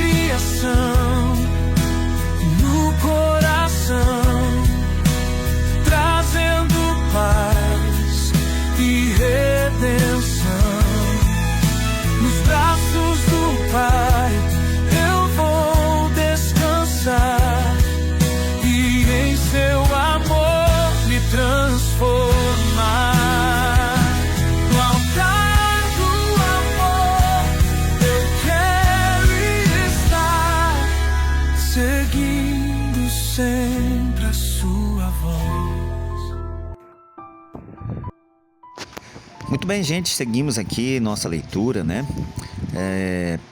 criação no coração, trazendo paz e redenção. Nos braços do Pai eu vou descansar e em seu amor me transformar. No altar do amor eu quero estar, seguindo sempre a sua voz. Muito bem, gente, seguimos aqui nossa leitura, né?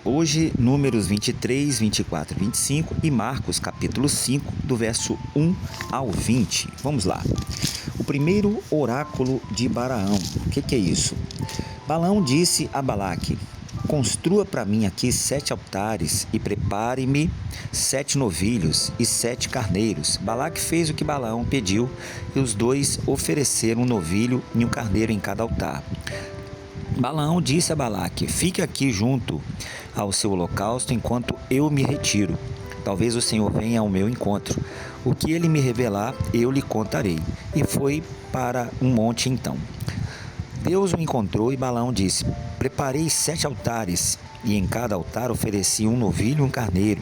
Hoje, Números 23, 24 e 25 e Marcos, capítulo 5, do verso 1 ao 20. Vamos lá. O primeiro oráculo de Balaão. O que é isso? Balaão disse a Balaque: construa para mim aqui 7 altares e prepare-me 7 novilhos e 7 carneiros. Balaque fez o que Balaão pediu e os dois ofereceram um novilho e um carneiro em cada altar. Balaão disse a Balaque: fique aqui junto ao seu holocausto enquanto eu me retiro. Talvez o Senhor venha ao meu encontro. O que ele me revelar, eu lhe contarei. E foi para um monte então. Deus o encontrou e Balaão disse: preparei 7 altares, e em cada altar ofereci um novilho e um carneiro.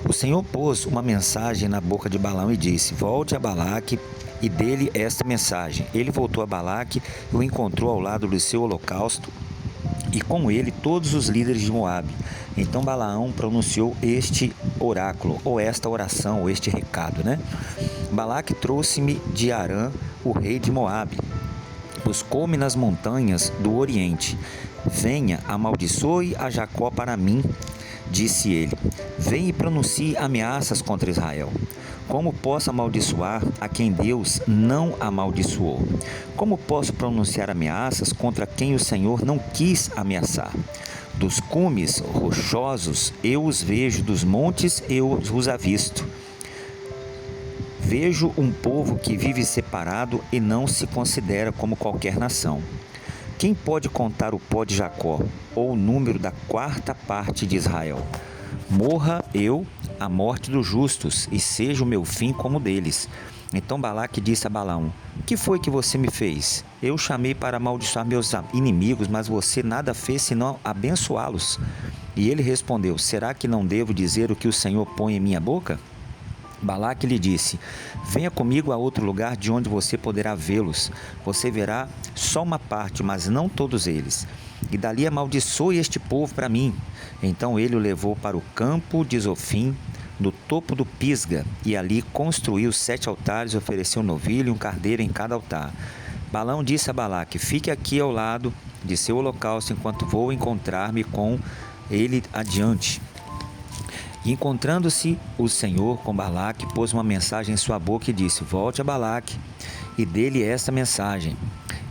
O Senhor pôs uma mensagem na boca de Balaão e disse: volte a Balaque e dê-lhe esta mensagem. Ele voltou a Balaque e o encontrou ao lado do seu holocausto, e com ele todos os líderes de Moabe. Então Balaão pronunciou este oráculo, ou esta oração, ou este recado, né? Balaque trouxe-me de Arã, o rei de Moabe. Buscou-me nas montanhas do Oriente. Venha, amaldiçoe a Jacó para mim, disse ele. Venha e pronuncie ameaças contra Israel. Como posso amaldiçoar a quem Deus não amaldiçoou? Como posso pronunciar ameaças contra quem o Senhor não quis ameaçar? Dos cumes rochosos eu os vejo, dos montes eu os avisto. Vejo um povo que vive separado e não se considera como qualquer nação. Quem pode contar o pó de Jacó, ou o número da 4ª parte de Israel? Morra eu a morte dos justos, e seja o meu fim como o deles. Então Balaque disse a Balaão: que foi que você me fez? Eu chamei para amaldiçoar meus inimigos, mas você nada fez senão abençoá-los. E ele respondeu: será que não devo dizer o que o Senhor põe em minha boca? Balaque lhe disse: venha comigo a outro lugar de onde você poderá vê-los. Você verá só uma parte, mas não todos eles. E dali amaldiçoe este povo para mim. Então ele o levou para o campo de Zofim, no topo do Pisga, e ali construiu 7 altares e ofereceu um novilho e um carneiro em cada altar. Balaão disse a Balaque: fique aqui ao lado de seu holocausto enquanto vou encontrar-me com ele adiante. E encontrando-se o Senhor com Balaque, pôs uma mensagem em sua boca e disse: volte a Balaque e dê-lhe esta mensagem.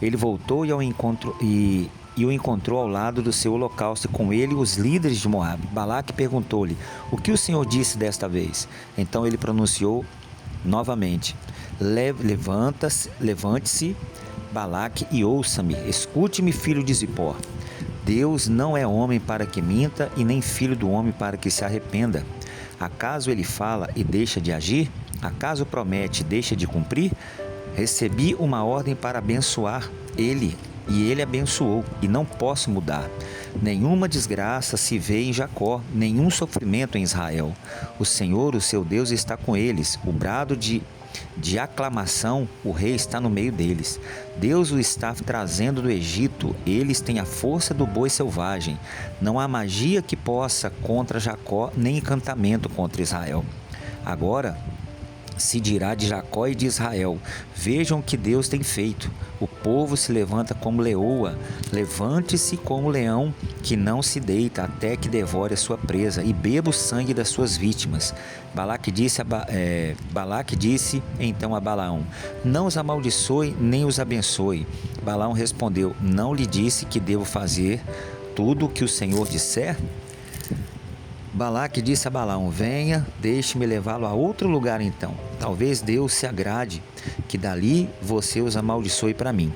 Ele voltou e o encontrou ao lado do seu holocausto, e com ele os líderes de Moabe. Balaque perguntou-lhe: o que o Senhor disse desta vez? Então ele pronunciou novamente: levante-se, Balaque, e ouça-me. Escute-me, filho de Zippor. Deus não é homem para que minta, e nem filho do homem para que se arrependa. Acaso ele fala e deixa de agir? Acaso promete e deixa de cumprir? Recebi uma ordem para abençoar ele, e ele abençoou, e não posso mudar. Nenhuma desgraça se vê em Jacó, nenhum sofrimento em Israel. O Senhor, o seu Deus, está com eles. O brado de aclamação, o rei está no meio deles. Deus o está trazendo do Egito. Eles têm a força do boi selvagem. Não há magia que possa contra Jacó, nem encantamento contra Israel. Agora se dirá de Jacó e de Israel: vejam o que Deus tem feito. O povo se levanta como leoa, levante-se como leão que não se deita até que devore a sua presa e beba o sangue das suas vítimas. Balaque disse então a Balaão: não os amaldiçoe nem os abençoe. Balaão respondeu: não lhe disse que devo fazer tudo o que o Senhor disser? Balaque disse a Balaão: venha, deixe-me levá-lo a outro lugar então. Talvez Deus se agrade que dali você os amaldiçoe para mim.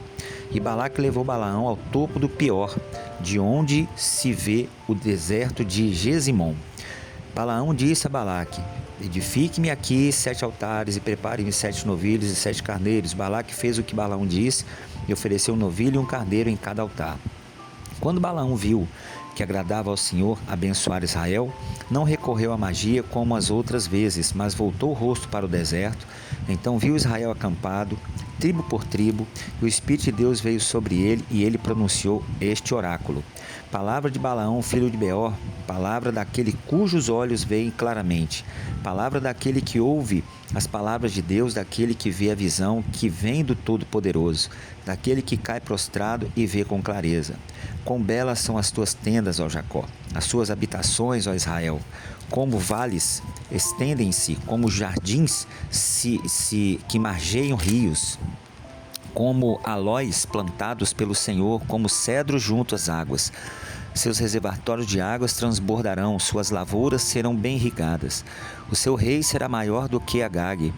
E Balaque levou Balaão ao topo do Pior, de onde se vê o deserto de Gesimom. Balaão disse a Balaque: edifique-me aqui 7 altares e prepare-me 7 novilhos e 7 carneiros. Balaque fez o que Balaão disse e ofereceu um novilho e um carneiro em cada altar. Quando Balaão viu que agradava ao Senhor abençoar Israel, não recorreu à magia como as outras vezes, mas voltou o rosto para o deserto. Então viu Israel acampado, tribo por tribo, e o Espírito de Deus veio sobre ele, e ele pronunciou este oráculo. Palavra de Balaão, filho de Beor, palavra daquele cujos olhos veem claramente, palavra daquele que ouve as palavras de Deus, daquele que vê a visão que vem do Todo-Poderoso, daquele que cai prostrado e vê com clareza. Quão belas são as tuas tendas, ó Jacó, as suas habitações, ó Israel. Como vales estendem-se, como jardins que margeiam rios, como aloés plantados pelo Senhor, como cedros junto às águas. Seus reservatórios de águas transbordarão, suas lavouras serão bem irrigadas. O seu rei será maior do que Agag,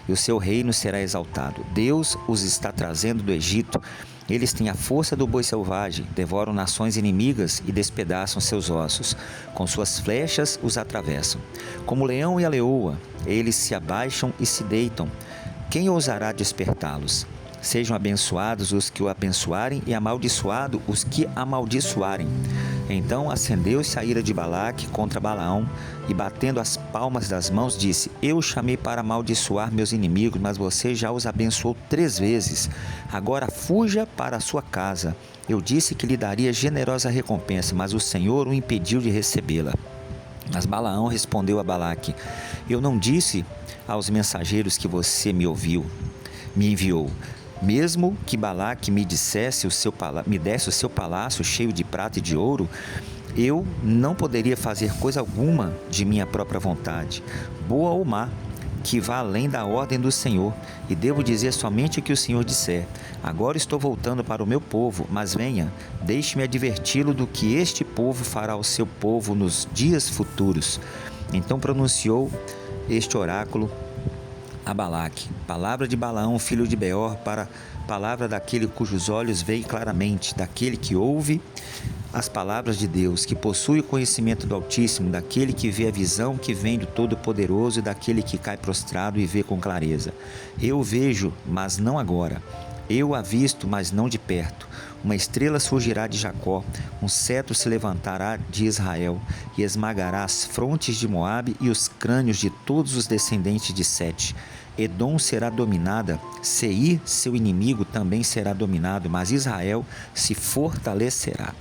e o seu reino será exaltado. Deus os está trazendo do Egito. Eles têm a força do boi selvagem, devoram nações inimigas e despedaçam seus ossos. Com suas flechas os atravessam. Como o leão e a leoa, eles se abaixam e se deitam. Quem ousará despertá-los? Sejam abençoados os que o abençoarem e amaldiçoados os que amaldiçoarem. Então acendeu-se a ira de Balaque contra Balaão e, batendo as palmas das mãos, disse: eu o chamei para amaldiçoar meus inimigos, mas você já os abençoou 3 vezes. Agora fuja para a sua casa. Eu disse que lhe daria generosa recompensa, mas o Senhor o impediu de recebê-la. Mas Balaão respondeu a Balaque: eu não disse aos mensageiros que você me enviou. Mesmo que Balaque me desse o seu palácio cheio de prata e de ouro, eu não poderia fazer coisa alguma de minha própria vontade, boa ou má, que vá além da ordem do Senhor, e devo dizer somente o que o Senhor disser. Agora estou voltando para o meu povo, mas venha, deixe-me adverti-lo do que este povo fará ao seu povo nos dias futuros. Então pronunciou este oráculo a Balaque: palavra de Balaão, filho de Beor, para palavra daquele cujos olhos veem claramente, daquele que ouve as palavras de Deus, que possui o conhecimento do Altíssimo, daquele que vê a visão que vem do Todo-Poderoso e daquele que cai prostrado e vê com clareza. Eu vejo, mas não agora. Eu a visto, mas não de perto. Uma estrela surgirá de Jacó, um cetro se levantará de Israel, e esmagará as frontes de Moabe e os crânios de todos os descendentes de Sete. Edom será dominada, Seir, seu inimigo, também será dominado, mas Israel se fortalecerá.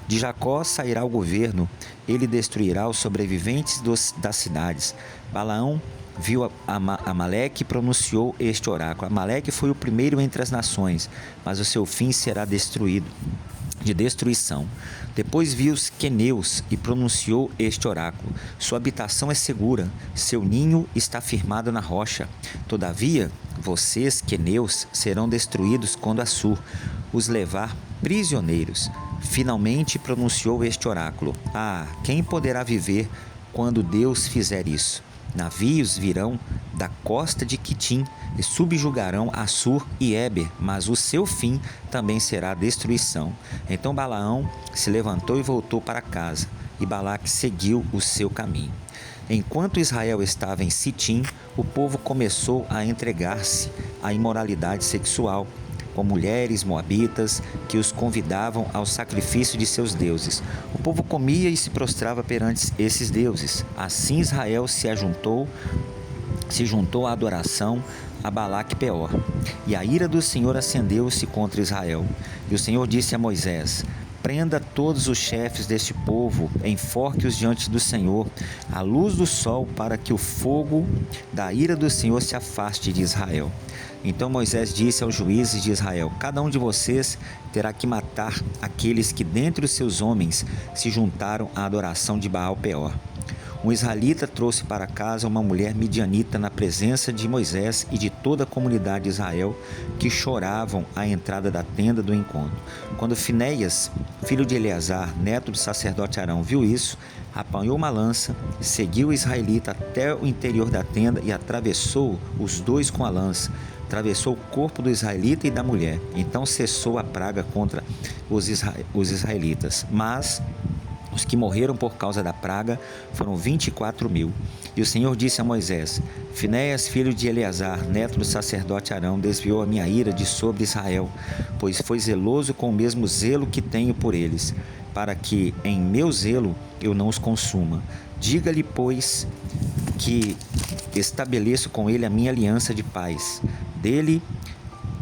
De Jacó sairá o governo, ele destruirá os sobreviventes das cidades. Balaão viu Amaleque e pronunciou este oráculo: Amaleque foi o primeiro entre as nações, mas o seu fim será de destruição. Depois viu os queneus e pronunciou este oráculo: sua habitação é segura, seu ninho está firmado na rocha. Todavia, vocês, queneus, serão destruídos quando Assur os levar prisioneiros. Finalmente pronunciou este oráculo: quem poderá viver quando Deus fizer isso? Navios virão da costa de Quitim e subjugarão Assur e Éber, mas o seu fim também será a destruição. Então Balaão se levantou e voltou para casa, e Balaque seguiu o seu caminho. Enquanto Israel estava em Sitim, o povo começou a entregar-se à imoralidade sexual, com mulheres moabitas que os convidavam ao sacrifício de seus deuses. O povo comia e se prostrava perante esses deuses. Assim Israel se juntou à adoração a Balaque Peor. E a ira do Senhor acendeu-se contra Israel. E o Senhor disse a Moisés: prenda todos os chefes deste povo, enforque-os diante do Senhor, à luz do sol, para que o fogo da ira do Senhor se afaste de Israel. Então Moisés disse aos juízes de Israel: cada um de vocês terá que matar aqueles que dentre os seus homens se juntaram à adoração de Baal Peor. Um israelita trouxe para casa uma mulher midianita na presença de Moisés e de toda a comunidade de Israel, que choravam à entrada da tenda do encontro. Quando Finéias, filho de Eleazar, neto do sacerdote Arão, viu isso, apanhou uma lança, seguiu o israelita até o interior da tenda e atravessou os dois com a lança. Atravessou o corpo do israelita e da mulher. Então cessou a praga contra os israelitas. Mas Os que morreram por causa da praga foram 24.000. E o Senhor disse a Moisés: Finéias, filho de Eleazar, neto do sacerdote Arão, desviou a minha ira de sobre Israel, pois foi zeloso com o mesmo zelo que tenho por eles, para que em meu zelo eu não os consuma. Diga-lhe, pois, que estabeleço com ele a minha aliança de paz. Dele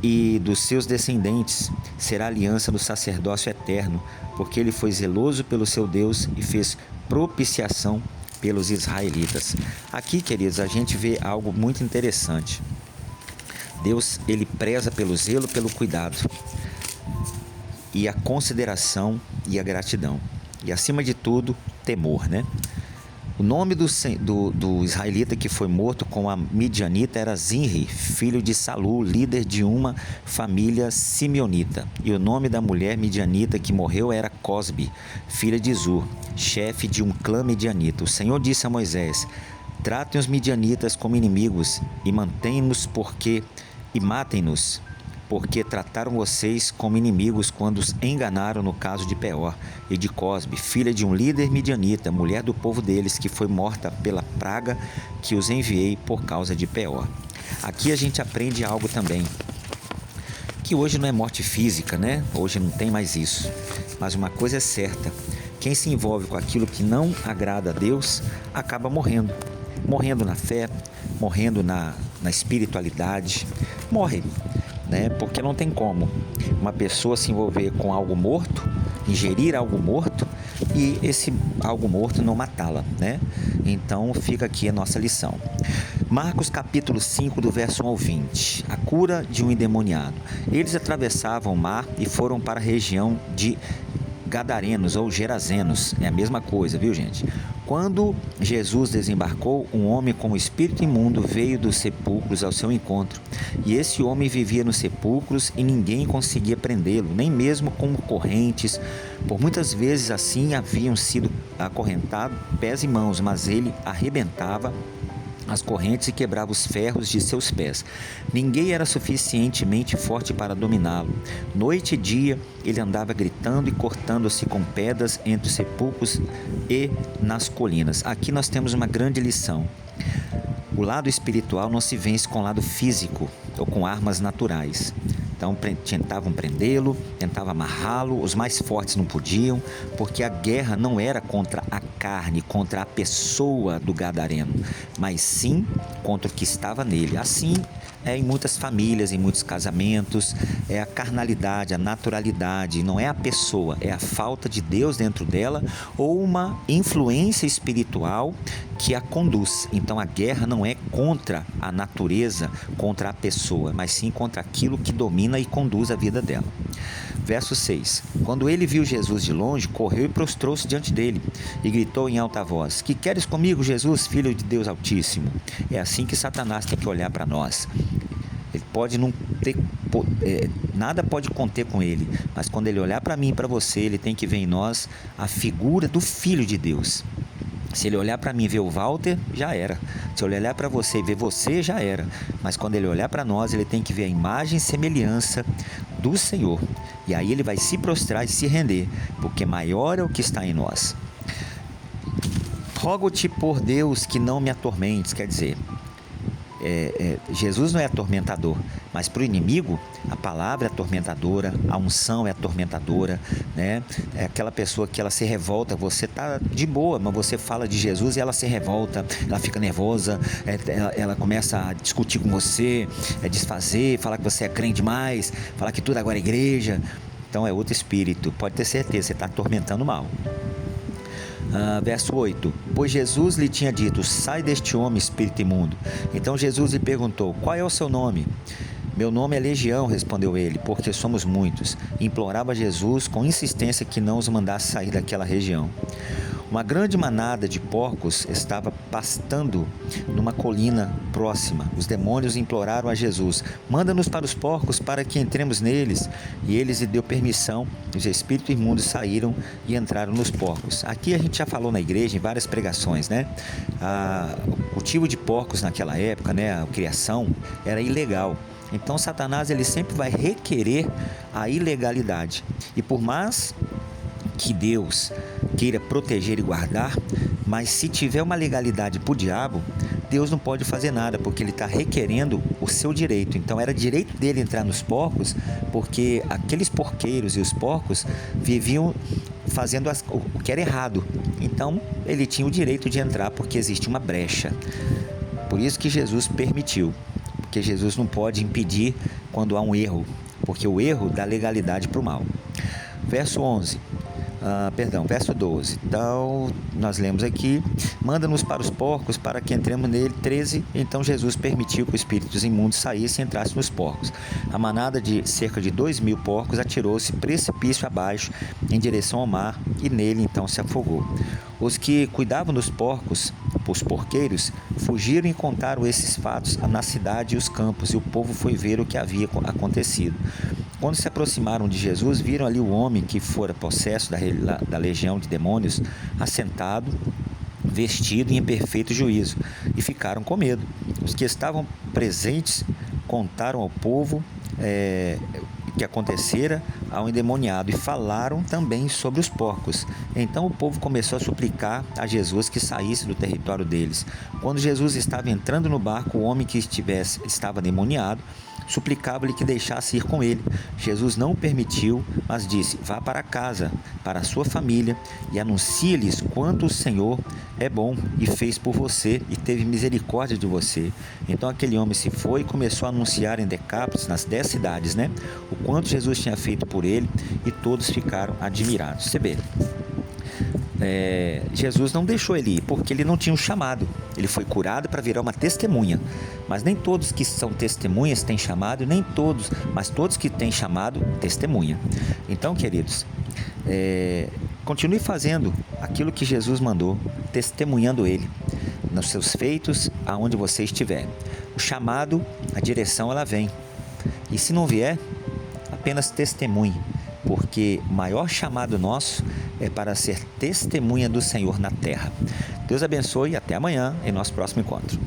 e dos seus descendentes será a aliança do sacerdócio eterno, porque ele foi zeloso pelo seu Deus e fez propiciação pelos israelitas. Aqui, queridos, a gente vê algo muito interessante. Deus, ele preza pelo zelo, pelo cuidado e a consideração e a gratidão. E acima de tudo, temor, né? O nome do israelita que foi morto com a midianita era Zinri, filho de Salu, líder de uma família simeonita. E o nome da mulher midianita que morreu era Cosbi, filha de Zur, chefe de um clã midianita. O Senhor disse a Moisés: tratem os midianitas como inimigos e matem-nos e matem-nos, porque trataram vocês como inimigos quando os enganaram no caso de Peor e de Cosbi, filha de um líder midianita, mulher do povo deles, que foi morta pela praga que os enviei por causa de Peor. Aqui a gente aprende algo também, que hoje não é morte física, né? Hoje não tem mais isso. Mas uma coisa é certa: quem se envolve com aquilo que não agrada a Deus acaba morrendo. Morrendo na fé, morrendo na espiritualidade, morre. Porque não tem como uma pessoa se envolver com algo morto, ingerir algo morto e esse algo morto não matá-la, né? Então fica aqui a nossa lição. Marcos capítulo 5, do verso 1 ao 20. A cura de um endemoniado. Eles atravessavam o mar e foram para a região de Gadarenos ou Gerazenos, é a mesma coisa, viu, gente? Quando Jesus desembarcou, um homem com o espírito imundo veio dos sepulcros ao seu encontro. E esse homem vivia nos sepulcros e ninguém conseguia prendê-lo, nem mesmo com correntes. Por muitas vezes assim haviam sido acorrentados pés e mãos, mas ele arrebentava as correntes e quebrava os ferros de seus pés. Ninguém era suficientemente forte para dominá-lo. Noite e dia ele andava gritando e cortando-se com pedras entre os sepulcros e nas colinas. Aqui nós temos uma grande lição. O lado espiritual não se vence com o lado físico ou com armas naturais. Então tentavam prendê-lo, tentavam amarrá-lo, os mais fortes não podiam, porque a guerra não era contra a carne, contra a pessoa do gadareno, mas sim contra o que estava nele. Assim é em muitas famílias, em muitos casamentos, é a carnalidade, a naturalidade, não é a pessoa, é a falta de Deus dentro dela ou uma influência espiritual que a conduz. Então a guerra não é contra a natureza, contra a pessoa, mas sim contra aquilo que domina e conduz a vida dela. Verso 6. Quando ele viu Jesus de longe, correu e prostrou-se diante dele e gritou em alta voz: Que queres comigo, Jesus, filho de Deus Altíssimo? É assim que Satanás tem que olhar para nós. Ele pode não ter, nada pode conter com ele, mas quando ele olhar para mim e para você, ele tem que ver em nós a figura do Filho de Deus. Se ele olhar para mim e ver o Walter, já era. Se ele olhar para você e ver você, já era. Mas quando ele olhar para nós, ele tem que ver a imagem e semelhança do Senhor. E aí ele vai se prostrar e se render, porque maior é o que está em nós. Rogo-te por Deus que não me atormentes, quer dizer, Jesus não é atormentador, mas para o inimigo a palavra é atormentadora, a unção é atormentadora, né? É aquela pessoa que ela se revolta, você tá de boa, mas você fala de Jesus e ela se revolta, ela fica nervosa, ela começa a discutir com você, desfazer, falar que você é crente demais, falar que tudo agora é igreja. Então é outro espírito, pode ter certeza, você está atormentando mal. Verso 8. Pois Jesus lhe tinha dito: sai deste homem, espírito imundo. Então Jesus lhe perguntou: qual é o seu nome? Meu nome é Legião, respondeu ele, porque somos muitos. E implorava a Jesus com insistência que não os mandasse sair daquela região. Uma grande manada de porcos estava pastando numa colina próxima. Os demônios imploraram a Jesus: manda-nos para os porcos para que entremos neles. E ele lhe deu permissão. Os espíritos imundos saíram e entraram nos porcos. Aqui a gente já falou na igreja, em várias pregações, né? O cultivo de porcos naquela época, né? A criação era ilegal. Então Satanás ele sempre vai requerer a ilegalidade. E por mais que Deus queira proteger e guardar, mas se tiver uma legalidade para o diabo, Deus não pode fazer nada, porque ele está requerendo o seu direito. Então era direito dele entrar nos porcos, porque aqueles porqueiros e os porcos viviam fazendo o que era errado. Então ele tinha o direito de entrar, porque existe uma brecha. Por isso que Jesus permitiu, porque Jesus não pode impedir quando há um erro, porque o erro dá legalidade para o mal. Verso 12. Então, nós lemos aqui: manda-nos para os porcos, para que entremos nele. 13. Então Jesus permitiu que os espíritos imundos saíssem e entrassem nos porcos. A manada de cerca de 2.000 porcos atirou-se precipício abaixo, em direção ao mar, e nele então se afogou. Os que cuidavam dos porcos, os porqueiros, fugiram e contaram esses fatos na cidade e os campos, e o povo foi ver o que havia acontecido. Quando se aproximaram de Jesus, viram ali o homem que fora possesso da legião de demônios, assentado, vestido e em perfeito juízo, e ficaram com medo. Os que estavam presentes contaram ao povo o que acontecera ao endemoniado e falaram também sobre os porcos. Então o povo começou a suplicar a Jesus que saísse do território deles. Quando Jesus estava entrando no barco, o homem que estava endemoniado suplicava-lhe que deixasse ir com ele. Jesus não o permitiu, mas disse: vá para casa, para a sua família, e anuncie-lhes quanto o Senhor é bom e fez por você e teve misericórdia de você. Então aquele homem se foi e começou a anunciar em Decápolis, nas 10 cidades, o quanto Jesus tinha feito por ele, e todos ficaram admirados. Você vê, Jesus não deixou ele ir, porque ele não tinha um chamado. Ele foi curado para virar uma testemunha, mas nem todos que são testemunhas têm chamado, mas todos que têm chamado, testemunha. Então, queridos, continue fazendo aquilo que Jesus mandou, testemunhando ele nos seus feitos, aonde você estiver. O chamado, a direção, ela vem, e se não vier, apenas testemunhe, porque o maior chamado nosso é para ser testemunha do Senhor na terra. Deus abençoe e até amanhã em nosso próximo encontro.